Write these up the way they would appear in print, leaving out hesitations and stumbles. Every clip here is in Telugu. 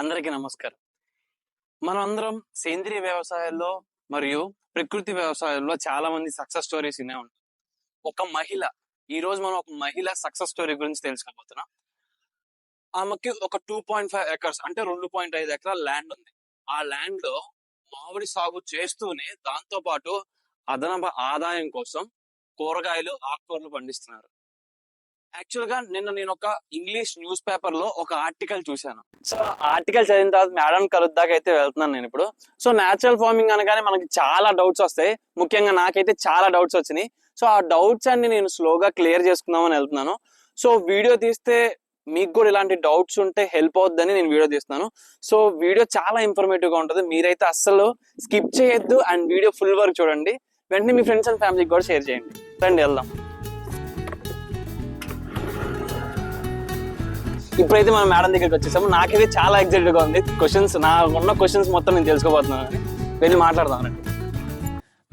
అందరికీ నమస్కారం. మనం అందరం సేంద్రియ వ్యవసాయాల్లో మరియు ప్రకృతి వ్యవసాయాల్లో చాలా మంది సక్సెస్ స్టోరీస్ వినే ఉంటాం. ఈ రోజు మనం ఒక మహిళ సక్సెస్ స్టోరీ గురించి తెలుసుకోబోతున్నాం. ఆమెకి ఒక 2.5 ఎకర్స్ అంటే 2.5 ఎకరాల ల్యాండ్ ఉంది. ఆ ల్యాండ్ లో మామిడి సాగు చేస్తూనే దాంతో పాటు అదనపు ఆదాయం కోసం కూరగాయలు, ఆకుకూరలు పండిస్తున్నారు. యాక్చువల్ గా నేను ఒక ఇంగ్లీష్ న్యూస్ పేపర్ లో ఒక ఆర్టికల్ చూశాను. సో ఆర్టికల్ చదివిన తర్వాత మేడం కలుద్దాకా అయితే వెళ్తున్నాను నేను ఇప్పుడు. సో న్యాచురల్ ఫార్మింగ్ అనగానే మనకి చాలా డౌట్స్ వస్తాయి. ముఖ్యంగా నాకైతే చాలా డౌట్స్ వచ్చినాయి. సో ఆ డౌట్స్ అన్ని నేను స్లోగా క్లియర్ చేసుకుందామని వెళ్తున్నాను. సో వీడియో తీస్తే మీకు కూడా ఇలాంటి డౌట్స్ ఉంటే హెల్ప్ అవుద్దని నేను వీడియో తీస్తున్నాను. సో వీడియో చాలా ఇన్ఫర్మేటివ్ గా ఉంటుంది. మీరైతే అస్సలు స్కిప్ చేయొద్దు అండ్ వీడియో ఫుల్ వరకు చూడండి. వెంటనే మీ ఫ్రెండ్స్ అండ్ ఫ్యామిలీకి కూడా షేర్ చేయండి. రండి వెళ్దాం. ఇప్పుడైతే మనం మేడం దగ్గరికి వచ్చేసాము. నాకైతే చాలా ఎక్సైటెడ్ గా ఉంది. ఉన్న క్వశ్చన్స్ మొత్తం నేను తెలుసుకోబోతున్నాను. వెళ్ళి మాట్లాడదాం.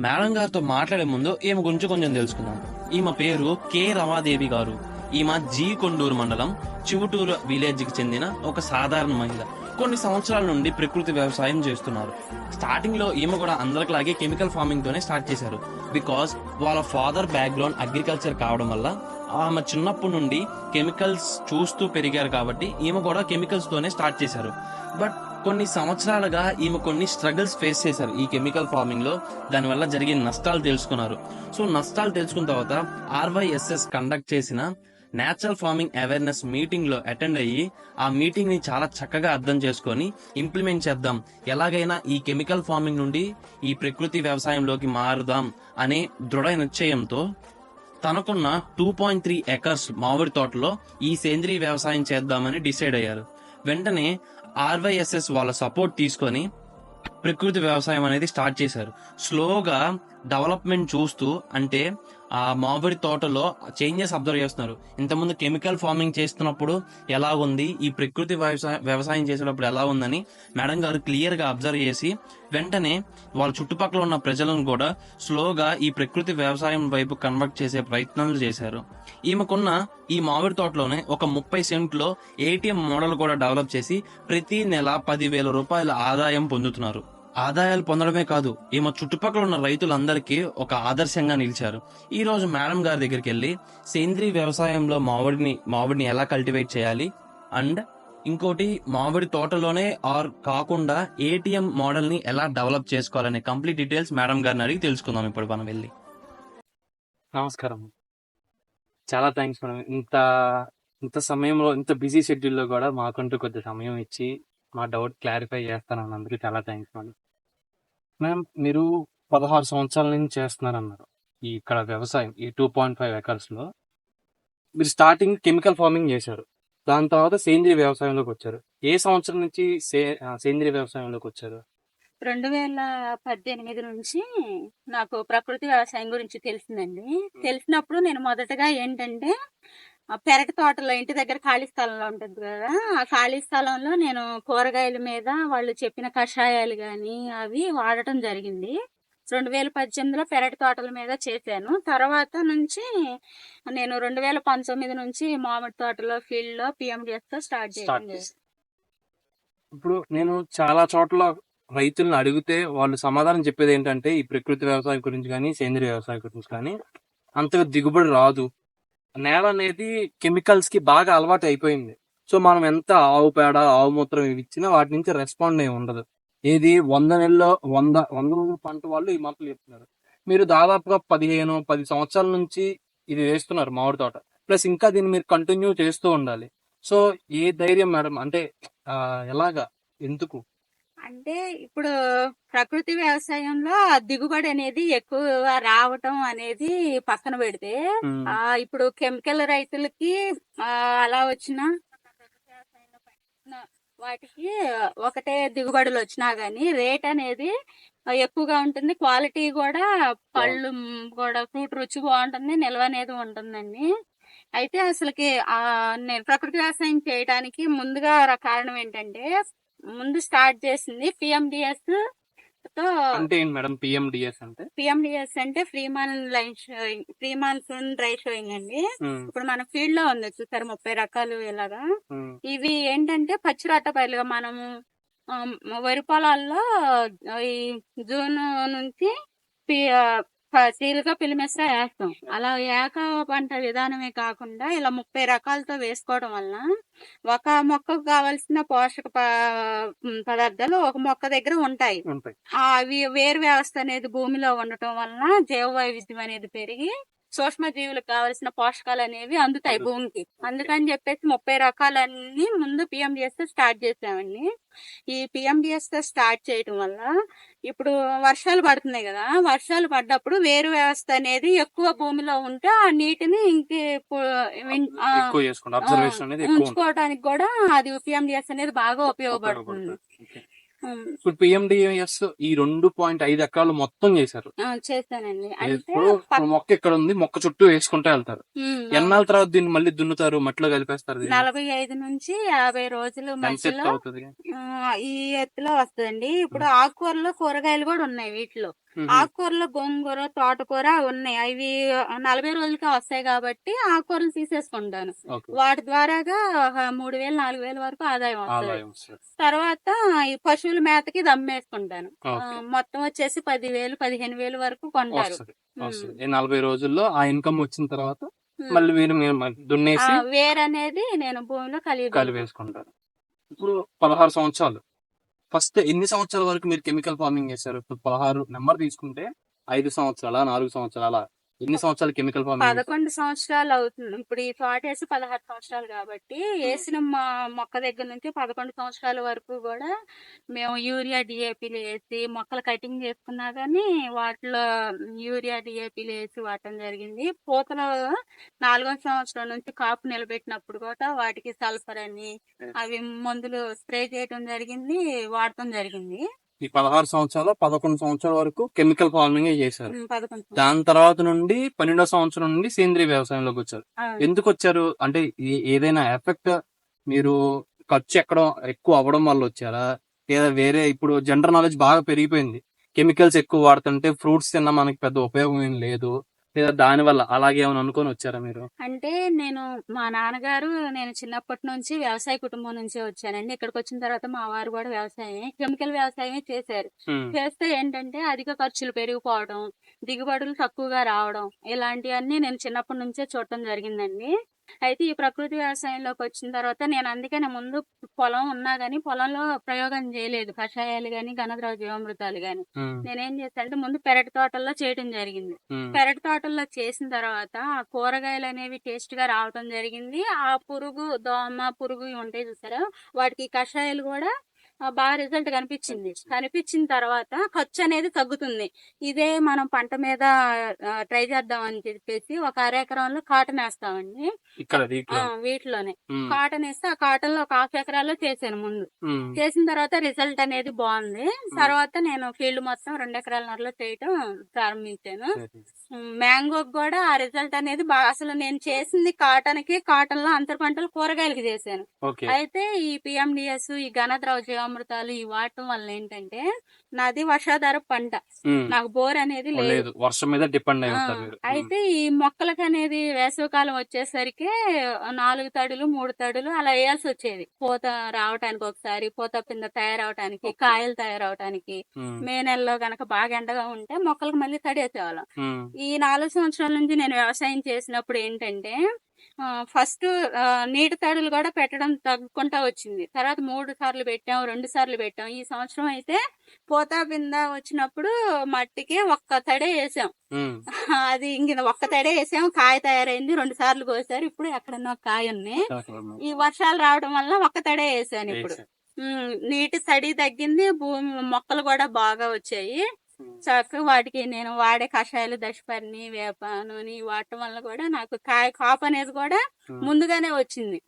మేడం గారితో మాట్లాడే ముందు ఈమె గురించి కొంచెం తెలుసుకుందాం. ఈమె పేరు కె రమాదేవి గారు. ఈమె జీ కొండూరు మండలం చివుటూరు విలేజ్ కి చెందిన ఒక సాధారణ మహిళ. కొన్ని సంవత్సరాల నుండి ప్రకృతి వ్యవసాయం చేస్తున్నారు. స్టార్టింగ్ లో ఈమె కూడా అందరిలాగే కెమికల్ ఫార్మింగ్ తోనే స్టార్ట్ చేశారు. బికాస్ వాళ్ళ ఫాదర్ బ్యాక్గ్రౌండ్ అగ్రికల్చర్ కావడం వల్ల ఆమె చిన్నప్పటి నుండి కెమికల్స్ చూస్తూ పెరిగారు కాబట్టి ఈమె కూడా కెమికల్స్ తోనే స్టార్ట్ చేశారు. బట్ కొన్ని సంవత్సరాలుగా ఈమె కొన్ని స్ట్రగుల్స్ ఫేస్ చేశారు ఈ కెమికల్ ఫార్మింగ్ లో. దానివల్ల జరిగే నష్టాలు తెలుసుకున్నారు. సో నష్టాలు తెలుసుకున్న తర్వాత RYSS కండక్ట్ చేసిన నేచురల్ ఫార్మింగ్ అవేర్నెస్ మీటింగ్ లో అటెండ్ అయ్యి ఆ మీటింగ్ ని చాలా చక్కగా అర్థం చేసుకొని ఇంప్లిమెంట్ చేద్దాం, ఎలాగైనా ఈ కెమికల్ ఫార్మింగ్ నుండి ఈ ప్రకృతి వ్యవసాయంలోకి మారుదాం అనే దృఢ నిశ్చయంతో తనకున్న 2.3 ఎకర్స్ మామిడి తోటలో ఈ సేంద్రీయ వ్యవసాయం చేద్దామని డిసైడ్ అయ్యారు. వెంటనే RYSS వాళ్ళ సపోర్ట్ తీసుకొని ప్రకృతి వ్యవసాయం అనేది స్టార్ట్ చేశారు. స్లోగా డెవలప్మెంట్ చూస్తూ, అంటే ఆ మామిడి తోటలో చేంజెస్ అబ్జర్వ్ చేస్తున్నారు. ఇంతకుముందు కెమికల్ ఫార్మింగ్ చేస్తున్నప్పుడు ఎలా ఉంది, ఈ ప్రకృతి వ్యవసాయం చేసేటప్పుడు ఎలా ఉందని మేడం గారు క్లియర్ గా అబ్జర్వ్ చేసి వెంటనే వాళ్ళ చుట్టుపక్కల ఉన్న ప్రజలను కూడా స్లోగా ఈ ప్రకృతి వ్యవసాయం వైపు కన్వర్ట్ చేసే ప్రయత్నాలు చేశారు. ఈమెకున్న ఈ మామిడి తోటలోనే ఒక 30 సెంట్లో ATM మోడల్ కూడా డెవలప్ చేసి ప్రతి నెల 10,000 రూపాయల ఆదాయం పొందుతున్నారు. ఆదాయాలు పొందడమే కాదు, ఈమె చుట్టుపక్కల ఉన్న రైతులందరికీ ఒక ఆదర్శంగా నిలిచారు. ఈ రోజు మేడం గారి దగ్గరికి వెళ్ళి సేంద్రీయ వ్యవసాయంలో మామిడిని ఎలా కల్టివేట్ చేయాలి, అండ్ ఇంకోటి మామిడి తోటలోనే కాకుండా ATM మోడల్ ని ఎలా డెవలప్ చేసుకోవాలనే కంప్లీట్ డీటెయిల్స్ మేడం గారిని అడిగి తెలుసుకుందాం ఇప్పుడు మనం వెళ్ళి. నమస్కారం. చాలా థ్యాంక్స్ మేడం. ఇంత సమయంలో, ఇంత బిజీ షెడ్యూల్లో కూడా మాకంటూ కొద్ది సమయం ఇచ్చి మా డౌట్ క్లారిఫై చేస్తానన్నందుకు చాలా థ్యాంక్స్ మేడం. మ్యామ్, మీరు 16 సంవత్సరాల నుంచి చేస్తున్నారన్నారు ఇక్కడ వ్యవసాయం, ఈ 2.5 ఎకర్స్లో. మీరు స్టార్టింగ్ కెమికల్ ఫార్మింగ్ చేశారు, దాని తర్వాత సేంద్రీయ వ్యవసాయంలోకి వచ్చారు. ఏ సంవత్సరం నుంచి సేంద్రీయ వ్యవసాయంలోకి వచ్చారు? 2018 నుంచి నాకు ప్రకృతి వ్యవసాయం గురించి తెలిసిందండి. తెలిసినప్పుడు నేను మొదటగా ఏంటంటే పెరటి తోటలో, ఇంటి దగ్గర ఖాళీ స్థలంలో ఉంటుంది కదా, ఆ ఖాళీ స్థలంలో నేను కూరగాయల మీద వాళ్ళు చెప్పిన కషాయాలు కానీ అవి వాడటం జరిగింది. 2018లో పెరటి తోటల మీద చేశాను. తర్వాత నుంచి నేను 2019 నుంచి మామిడి తోటలో ఫీల్డ్ లో PMDS తో స్టార్ట్ చేశాను. ఇప్పుడు నేను చాలా చోట్ల రైతులను అడిగితే వాళ్ళు సమాధానం చెప్పేది ఏంటంటే, ఈ ప్రకృతి వ్యవసాయం గురించి కానీ సేంద్రీయ వ్యవసాయం గురించి కానీ అంతగా దిగుబడి రాదు, నేల అనేది కెమికల్స్ కి బాగా అలవాటు అయిపోయింది. సో మనం ఎంత ఆవు పేడ, ఆవు మూత్రం ఇవి ఇచ్చినా వాటి నుంచి రెస్పాండ్ అయి ఉండదు. ఏది 100 నెలలో 100 రోజుల పంట వాళ్ళు ఈ మాటలు చెప్తున్నారు. మీరు దాదాపుగా 10 సంవత్సరాల నుంచి ఇది వేస్తున్నారు మామిడి తోట, ప్లస్ ఇంకా దీన్ని మీరు కంటిన్యూ చేస్తూ ఉండాలి. సో ఏ ధైర్యం మేడం? అంటే ఎలాగా, ఎందుకు? అంటే ఇప్పుడు ప్రకృతి వ్యవసాయంలో దిగుబడి అనేది ఎక్కువ రావటం అనేది పక్కన పెడితే, ఇప్పుడు కెమికల్ రైతులకి అలా వచ్చిన వాటికి ఒకటే దిగుబడులు వచ్చినా గానీ రేట్ అనేది ఎక్కువగా ఉంటుంది. క్వాలిటీ కూడా, పళ్ళు కూడా, ఫ్రూట్ రుచి బాగుంటుంది, నిల్వ అనేది ఉంటుందండి. అయితే అసలుకి నేను ప్రకృతి వ్యవసాయం చేయడానికి ముందుగా కారణం ఏంటంటే, ముందు స్టార్ట్ చేసింది PMDS తో అంటే ఏంటి మేడం పిఎండిఎస్ అంటే? పిఎండిఎస్ అంటే ఫ్రీ మాన్సూన్ డ్రై షోయింగ్ అండి. ఇప్పుడు మన ఫీల్డ్ లో ఉంది చూసారు 30 రకాలు ఇలాగా. ఇవి ఏంటంటే పచ్చి రొట్ట పైరులుగా మనము వరి పొలాల్లో ఈ జూన్ నుంచి సీలుగా పిలిమెస్రా వేస్తాం. అలా ఏక పంట విధానమే కాకుండా ఇలా 30 రకాలతో వేసుకోవడం వలన ఒక మొక్కకు కావలసిన పోషక పదార్థాలు ఒక మొక్క దగ్గర ఉంటాయి. అవి వేరు వ్యవస్థ అనేది భూమిలో ఉండటం వలన జీవ వైవిధ్యం అనేది పెరిగి సూక్ష్మ జీవులకు కావాల్సిన పోషకాలు అనేవి అందుతాయి భూమికి. అందుకని చెప్పేసి 30 రకాలన్నీ ముందు పిఎండిఎస్ తో స్టార్ట్ చేసామండి. ఈ పిఎండిఎస్ తో స్టార్ట్ చేయటం వల్ల ఇప్పుడు వర్షాలు పడుతున్నాయి కదా, వర్షాలు పడ్డప్పుడు వేరు వ్యవస్థ అనేది ఎక్కువ భూమిలో ఉంటే ఆ నీటిని ఉంచుకోవడానికి కూడా అది పిఎండిఎస్ అనేది బాగా ఉపయోగపడుతుంది. ఇప్పుడు పిఎండిఎస్ ఈ 2.5 ఎకరాలు మొత్తం చేశారు. చేస్తానండి. ఇప్పుడు మొక్క ఇక్కడ ఉంది, మొక్క చుట్టూ వేసుకుంటూ వెళ్తారు. ఎన్నాళ్ళ తర్వాత దీన్ని మళ్ళీ దున్నుతారు, మట్టిలో కలిపేస్తారు? 45 నుంచి 50 రోజులు మధ్యలో ఈ ఎత్తులో వస్తుందండి. ఇప్పుడు ఆకుకూరలో కూరగాయలు కూడా ఉన్నాయి వీటిలో. ఆకుకూరలో గోంగూర, తోటకూర ఉన్నాయి. అవి 40 రోజులకే వస్తాయి కాబట్టి ఆకుకూరలు తీసేసుకుంటాను. వాటి ద్వారాగా 3000 4000 వరకు ఆదాయం వస్తుంది. తర్వాత ఈ పశువుల మేతకి దమ్మేసుకుంటాను. మొత్తం వచ్చేసి 10,000 15,000 వరకు కొంటారు. 40 రోజుల్లో ఆ ఇన్కమ్ వచ్చిన తర్వాత మళ్ళీ మీరు దున్నేసి వేరనేది నేను భూమిలో కలిపేసుకుంటారు. ఇప్పుడు 16 సంవత్సరాలు ఫస్ట్ ఎన్ని సంవత్సరాల వరకు మీరు కెమికల్ ఫార్మింగ్ చేశారు? ఇప్పుడు 16 నెంబర్ తీసుకుంటే 5 సంవత్సరాల 4 సంవత్సరాల ఎన్ని సంవత్సరాలు కెమికల్ ఫార్మింగ్? 11 సంవత్సరాలు అవుతుంది. ఇప్పుడు ఈ తోట వేసి 16 సంవత్సరాలు కాబట్టి వేసిన మొక్క దగ్గర నుంచి 11 సంవత్సరాల వరకు కూడా మేము యూరియా డిఏపీలు వేసి మొక్కలు కటింగ్ చేసుకున్నా కానీ వాటిలో యూరియా డిఏపీలు వేసి వాడటం జరిగింది. పూతలో 4వ సంవత్సరం నుంచి కాపు నిలబెట్టినప్పుడు కూడా వాటికి సల్ఫర్ అని అవి మందులు స్ప్రే చేయడం జరిగింది, వాడటం జరిగింది. ఈ 16 సంవత్సరాలు 11 సంవత్సరాల వరకు కెమికల్ ఫార్మింగ్ చేశారు. దాని తర్వాత నుండి 12వ సంవత్సరం నుండి సేంద్రీయ వ్యవసాయంలోకి వచ్చారు. ఎందుకు వచ్చారు? అంటే ఏదైనా ఎఫెక్ట్ మీరు ఖర్చు ఎక్కువ అవ్వడం వల్ల వచ్చారా, లేదా వేరే? ఇప్పుడు జనరల్ నాలెడ్జ్ బాగా పెరిగిపోయింది, కెమికల్స్ ఎక్కువ వాడుతుంటే ఫ్రూట్స్ తిన్నా మనకి పెద్ద ఉపయోగం ఏం లేదు, లేదా దాని వల్ల అలాగే ఏమైనా అనుకొని వచ్చారా మీరు? అంటే నేను మా నాన్నగారు నేను చిన్నప్పటి నుంచి వ్యవసాయ కుటుంబం నుంచి వచ్చానండి. ఇక్కడికి వచ్చిన తర్వాత మా వారు కూడా కెమికల్ వ్యవసాయమే చేశారు. చేస్తే ఏంటంటే అధిక ఖర్చులు పెరిగిపోవడం, దిగుబడులు తక్కువగా రావడం ఇలాంటివన్నీ నేను చిన్నప్పటి నుంచే చూడటం జరిగిందండి. అయితే ఈ ప్రకృతి వ్యవసాయంలోకి వచ్చిన తర్వాత నేను అందుకనే ముందు పొలం ఉన్నా గానీ పొలంలో ప్రయోగం చేయలేదు, కషాయాలు గాని ఘనద్రవ జీవామృతాలు గాని. నేనేం చేస్తానంటే ముందు పెరటి తోటల్లో చేయడం జరిగింది. పెరటి తోటల్లో చేసిన తర్వాత ఆ కూరగాయలు అనేవి టేస్ట్ గా రావడం జరిగింది. ఆ పురుగు, దోమ పురుగు ఉంటాయి చూసారా, వాటికి కషాయాలు కూడా బాగా రిజల్ట్ కనిపించిన తర్వాత ఖర్చు అనేది తగ్గుతుంది. ఇదే మనం పంట మీద ట్రై చేద్దాం అని చెప్పేసి ఒక 1/2 ఎకరంలో కాటన్ వేస్తామండి. వీటిలోనే కాటన్ వేస్తే ఆ కాటన్ లో ఒక 1/2 ఎకరాల్లో చేశాను ముందు. చేసిన తర్వాత రిజల్ట్ అనేది బాగుంది. తర్వాత నేను ఫీల్డ్ మొత్తం 2 ఎకరాలన్నరలో చేయటం ప్రారంభించాను. మ్యాంగో కూడా ఆ రిజల్ట్ అనేది అసలు నేను చేసింది కాటన్ లో అంతర పంటలు కూరగాయలకి చేశాను. అయితే ఈ పిఎండిఎస్, ఈ ఘనద్రవ జీవామృతాలు ఈ వాడటం వల్ల ఏంటంటే నాది వర్షాధార పంట, నాకు బోర్ అనేది లేదు, వర్షం మీద డిపెండ్ అయి ఉంటారు. అయితే ఈ మొక్కలకి అనేది వేసవికాలం వచ్చేసరికి 4 తడులు 3 తడులు అలా వేయాల్సి వచ్చేది. పూత రావటానికి ఒకసారి, పూత పింద తయారవటానికి, కాయలు తయారవటానికి. మే నెలలో గనక బాగా ఎండగా ఉంటే మొక్కలకు మళ్ళీ తడేసేవాళ్ళం. ఈ 4 సంవత్సరాల నుంచి నేను వ్యవసాయం చేసినప్పుడు ఏంటంటే ఫస్ట్ నీటి తడులు కూడా పెట్టడం తగ్గుకుంటా వచ్చింది. తర్వాత 3 సార్లు పెట్టాం, 2 సార్లు పెట్టాం. ఈ సంవత్సరం అయితే పూత పింద వచ్చినప్పుడు మట్టికి ఒక్క తడే వేసాం. అది ఇంక ఒక్క తడే వేసాం, కాయ తయారైంది. 2 సార్లు కోసారు. ఇప్పుడు ఎక్కడన్నా కాయ ఉన్నాయి. ఈ వర్షాలు రావడం వల్ల ఒక్క తడే వేసాను. ఇప్పుడు నీటి తడి తగ్గింది, భూమి మొక్కలు కూడా బాగా వచ్చాయి. చక్కగా వాటికి నేను వాడే కషాయాలు దశపర్ణి, వేప నూనె వాడటం వల్ల కూడా నాకు కాపు అనేది కూడా ముందుగానే వచ్చింది.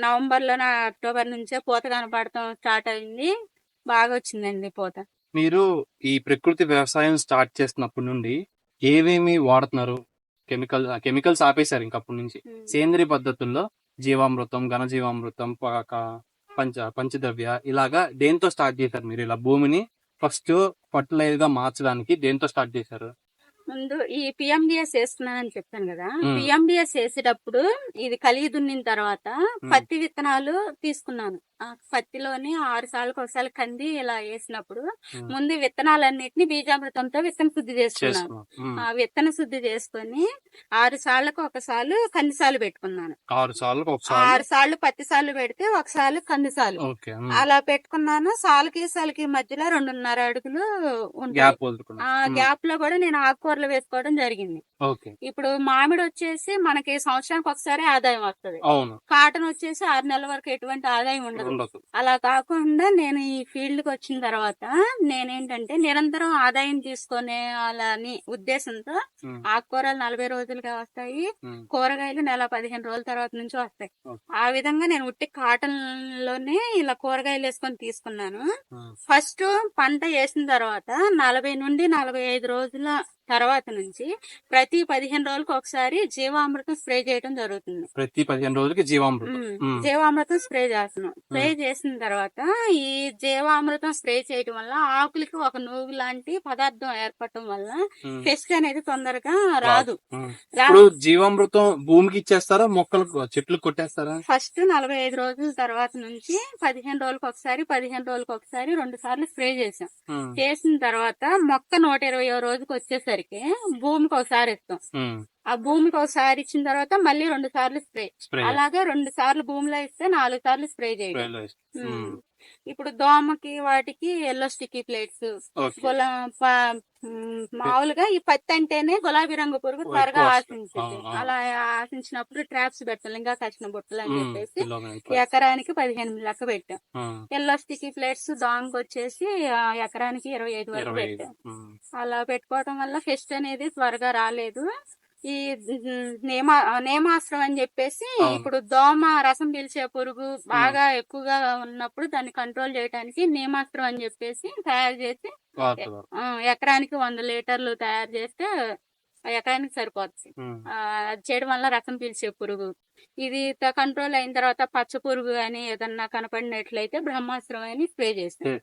నవంబర్ లో అక్టోబర్ నుంచే పూత కనపడటం స్టార్ట్ అయింది. బాగా వచ్చిందండి పూత. మీరు ఈ ప్రకృతి వ్యవసాయం స్టార్ట్ చేసినప్పటి నుండి ఏవేమి వాడుతున్నారు? కెమికల్స్ ఆపేశారు ఇంకప్పటి నుంచి. సేంద్రియ పద్ధతుల్లో జీవామృతం, ఘనజీవామృతం, పంచద్రవ్య ఇలాగా దేంతో స్టార్ట్ చేశారు మీరు ఇలా భూమిని ఫస్ట్ ఫర్టిలైజర్ గా మార్చడానికి దేంతో స్టార్ట్ చేశారు? ముందు ఈ పిఎండిఎస్ వేస్తున్నానని చెప్పాను కదా. మ్మ్. పిఎండిఎస్ వేసేటప్పుడు ఇది కలిగి దున్నిన తర్వాత పత్తి విత్తనాలు తీసుకున్నాను. ఆ పత్తిలోని 6 సార్లకు ఒకసారి కంది ఇలా వేసినప్పుడు ముందు విత్తనాలన్నిటిని బీజామృతంతో విత్తన శుద్ధి చేసుకున్నాను. ఆ విత్తన శుద్ధి చేసుకొని 6 సార్లకు ఒకసారి కందిసాలు పెట్టుకున్నాను. 6 సార్లు 6 సార్లు పత్తి సార్లు పెడితే ఒకసారి కందిసాలు ఓకే. అలా పెట్టుకున్నాను. సాలుకి మధ్యలో 2.5 అడుగులు ఉంటాయి. గ్యాప్ వదులుకున్నా. ఆ గ్యాప్ లో కూడా నేను ఆకుకూరలు వేసుకోవడం జరిగింది. ఓకే. ఇప్పుడు మామిడి వచ్చేసి మనకి సంవత్సరానికి ఒకసారి ఆదాయం వస్తుంది. అవును. కాటన్ వచ్చేసి 6 నెలల వరకు ఎటువంటి ఆదాయం ఉండదు. అలా కాకుండా నేను ఈ ఫీల్డ్ కి వచ్చిన తర్వాత నేనేంటంటే నిరంతరం ఆదాయం తీసుకునే అలాని ఉద్దేశంతో ఆకుకూరలు 40 రోజులుగా వస్తాయి, కూరగాయలు నెల 15 రోజుల తర్వాత నుంచి వస్తాయి. ఆ విధంగా నేను ఉట్టి కాటన్ లోనే ఇలా కూరగాయలు వేసుకొని తీసుకున్నాను. ఫస్ట్ పంట వేసిన తర్వాత 40 నుండి 45 రోజుల తర్వాత నుంచి ప్రతి 15 రోజులకు ఒకసారి జీవామృతం స్ప్రే చేయడం జరుగుతుంది. ప్రతి 15 రోజులకి జీవామృతం. జీవామృతం స్ప్రే చేస్తున్నాం. స్ప్రే చేసిన తర్వాత ఈ జీవామృతం స్ప్రే చేయడం వల్ల ఆకులకి ఒక నువ్వు లాంటి పదార్థం ఏర్పడటం వల్ల పెస్ట్ అనేది తొందరగా రాదు. ఇప్పుడు జీవామృతం భూమికి ఇచ్చేస్తారా, మొక్కలకు చెట్లు కొట్టేస్తారా? ఫస్ట్ 45 రోజుల తర్వాత నుంచి 15 రోజులకు ఒకసారి 2 సార్లు స్ప్రే చేసాం. చేసిన తర్వాత మొక్క 120వ రోజుకి వచ్చేసరికి భూమికి ఒకసారి ఇస్తాం. ఆ భూమికి ఒకసారి ఇచ్చిన తర్వాత మళ్ళీ 2 సార్లు స్ప్రే. అలాగే 2 సార్లు భూమిలో ఇస్తే 4 సార్లు స్ప్రే చేయడం. ఇప్పుడు దోమకి వాటికి ఎల్లో స్టిక్కీ ప్లేట్స్, మామూలుగా ఈ పత్తి అంటేనే గులాబీ రంగు పురుగు త్వరగా ఆశించింది. అలా ఆశించినప్పుడు ట్రాప్స్ పెట్టాలి, ఇంకా కచ్చిన బుట్టలు అని చెప్పేసి ఎకరానికి 15 లెక్క పెట్టాం. ఎల్లో స్టిక్కీ ప్లేట్స్ దోమకి వచ్చేసి ఎకరానికి 25 వరకు పెట్టాం. అలా పెట్టుకోవడం వల్ల పెస్ట్ అనేది త్వరగా రాలేదు. ఈ నేమాస్త్రం అని చెప్పేసి ఇప్పుడు దోమ రసం పీల్చే పురుగు బాగా ఎక్కువగా ఉన్నప్పుడు దాన్ని కంట్రోల్ చేయడానికి నేమాస్త్రం అని చెప్పేసి తయారు చేసి ఎకరానికి 100 లీటర్లు తయారు చేస్తే ఎకరానికి సరిపోతుంది. అది చేయడం వల్ల రసం పీల్చే పురుగు ఇది కంట్రోల్ అయిన తర్వాత పచ్చ పురుగు అని ఏదన్నా కనపడినట్లయితే బ్రహ్మాస్త్రం అని స్ప్రే చేస్తాం.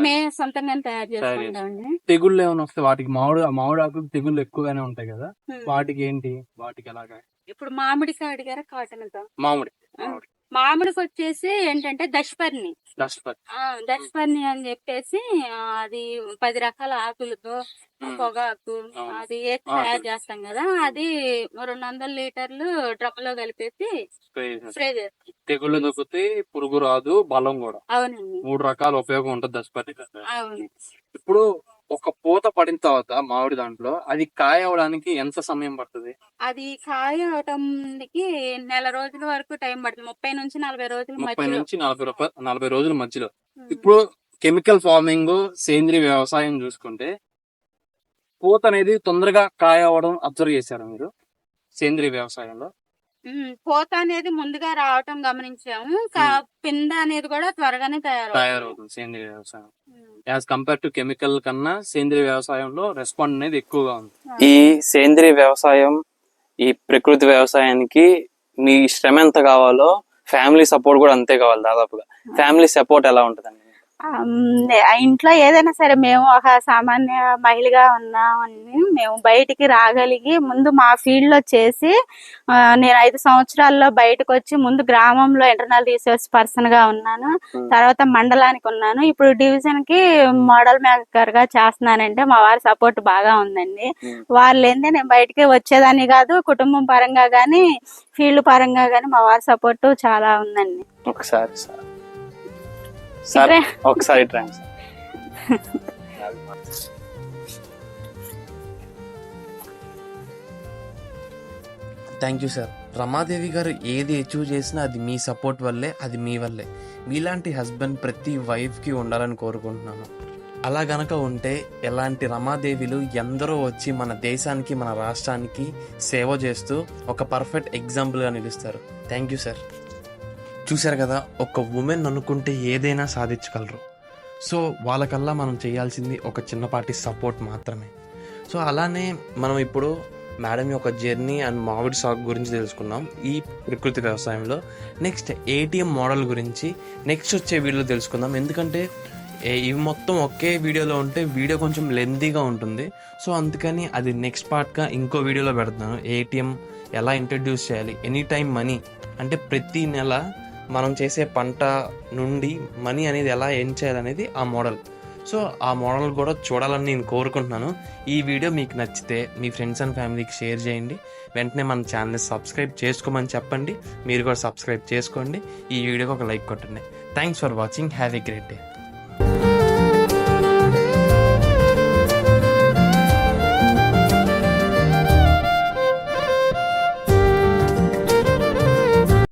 మేము సొంతంగానే తయారు చేసుకుంటామండి. తెగుళ్ళు ఏమైనా వస్తే వాటికి మామిడి ఆకులు తెగుళ్ళు ఎక్కువగానే ఉంటాయి కదా, వాటికి ఏంటి? వాటికి ఎలాగా? ఇప్పుడు మామిడికి అడిగారా కాటన్ తో? మామిడికి వచ్చేసి ఏంటంటే దశపర్ణి అని చెప్పేసి అది 10 రకాల ఆకులతో పొగాకు అది వేసి తయారు చేస్తాం కదా. అది 200 లీటర్లు డ్రమ్ లో కలిపేసి స్ప్రే చేస్తాం. తెగుళ్ళు నొక్కితే పురుగు రాదు, బలం కూడా. అవునండి. 3 రకాల ఉపయోగం ఉంటుంది దశపర్ణి. అవును. ఇప్పుడు ఒక పూత పడిన తర్వాత మామిడి దాంట్లో అది కాయ అవడానికి ఎంత సమయం పడుతుంది? అది కాయ అవడానికి నెల రోజుల వరకు టైం పడుతుంది. 30 నుంచి 40 రోజుల 30 నుంచి 40 రోజుల మధ్యలో. ఇప్పుడు కెమికల్ ఫార్మింగ్, సేంద్రీయ వ్యవసాయం చూసుకుంటే పూత అనేది తొందరగా కాయ అవడం అబ్జర్వ్ చేశారు మీరు సేంద్రీయ వ్యవసాయంలో? పూత అనేది ముందుగా రావటం గమనించాము. పింద అనేది కూడా త్వరగానే తయారవుతుంది సేంద్రీయ వ్యవసాయం. యాజ్ కంపేర్ టు కెమికల్ కన్నా సేంద్రీయ వ్యవసాయంలో రెస్పాండ్ అనేది ఎక్కువగా ఉంది. ఈ సేంద్రీయ వ్యవసాయం, ఈ ప్రకృతి వ్యవసాయానికి మీ శ్రమ ఎంత కావాలో ఫ్యామిలీ సపోర్ట్ కూడా అంతే కావాలి. దాదాపుగా ఫ్యామిలీ సపోర్ట్ ఎలా ఉంటదండి? ఇంట్లో ఏదైనా సరే మేము ఒక సామాన్య మహిళగా ఉన్నామని మేము బయటికి రాగలిగి ముందు మా ఫీల్డ్ లో చేసి నేను 5 సంవత్సరాల్లో బయటకు వచ్చి ముందు గ్రామంలో ఇంటర్నల్ రీసోర్స్ పర్సన్ గా ఉన్నాను. తర్వాత మండలానికి ఉన్నాను. ఇప్పుడు డివిజన్ కి మోడల్ మేకర్ గా చేస్తున్నానంటే మా వారి సపోర్ట్ బాగా ఉందండి. వాళ్ళు ఏంటంటే నేను బయటికి వచ్చేదాన్ని కాదు. కుటుంబం పరంగా గానీ ఫీల్డ్ పరంగా గానీ మా వారి సపోర్ట్ చాలా ఉందండి. ఒకసారి థ్యాంక్ యూ సార్. రమాదేవి గారు ఏది అచీవ్ చేసినా అది మీ సపోర్ట్ వల్లే, అది మీ వల్లే. మీలాంటి హస్బెండ్ ప్రతి వైఫ్కి ఉండాలని కోరుకుంటున్నాను. అలా గనక ఉంటే ఎలాంటి రమాదేవిలు ఎందరో వచ్చి మన దేశానికి, మన రాష్ట్రానికి సేవ చేస్తూ ఒక పర్ఫెక్ట్ ఎగ్జాంపుల్గా నిలుస్తారు. Thank you sir. చూశారు కదా, ఒక ఉమెన్ అనుకుంటే ఏదైనా సాధించగలరు. సో వాళ్ళకల్లా మనం చేయాల్సింది ఒక చిన్నపాటి సపోర్ట్ మాత్రమే. సో అలానే మనం ఇప్పుడు మేడం యొక్క జర్నీ అండ్ మామిడి సాగు గురించి తెలుసుకున్నాం ఈ ప్రకృతి వ్యవసాయంలో. నెక్స్ట్ ATM మోడల్ గురించి నెక్స్ట్ వచ్చే వీడియోలో తెలుసుకుందాం. ఎందుకంటే ఇవి మొత్తం ఒకే వీడియోలో ఉంటే వీడియో కొంచెం లెంతీగా ఉంటుంది. సో అందుకని అది నెక్స్ట్ పార్ట్గా ఇంకో వీడియోలో పెడతాను. ఏటీఎం ఎలా ఇంట్రడ్యూస్ చేయాలి, ఎనీ టైం మనీ అంటే ప్రతి నెల మనం చేసే పంట నుండి మనీ అనేది ఎలా ఎర్న్ చేయాలనేది ఆ మోడల్. సో ఆ మోడల్ కూడా చూడాలని నేను కోరుకుంటున్నాను. ఈ వీడియో మీకు నచ్చితే మీ ఫ్రెండ్స్ అండ్ ఫ్యామిలీకి షేర్ చేయండి. వెంటనే మన ఛానల్ని సబ్స్క్రైబ్ చేసుకోమని చెప్పండి. మీరు కూడా సబ్స్క్రైబ్ చేసుకోండి. ఈ వీడియోకి ఒక లైక్ కొట్టండి. Thanks for watching. Have a great day.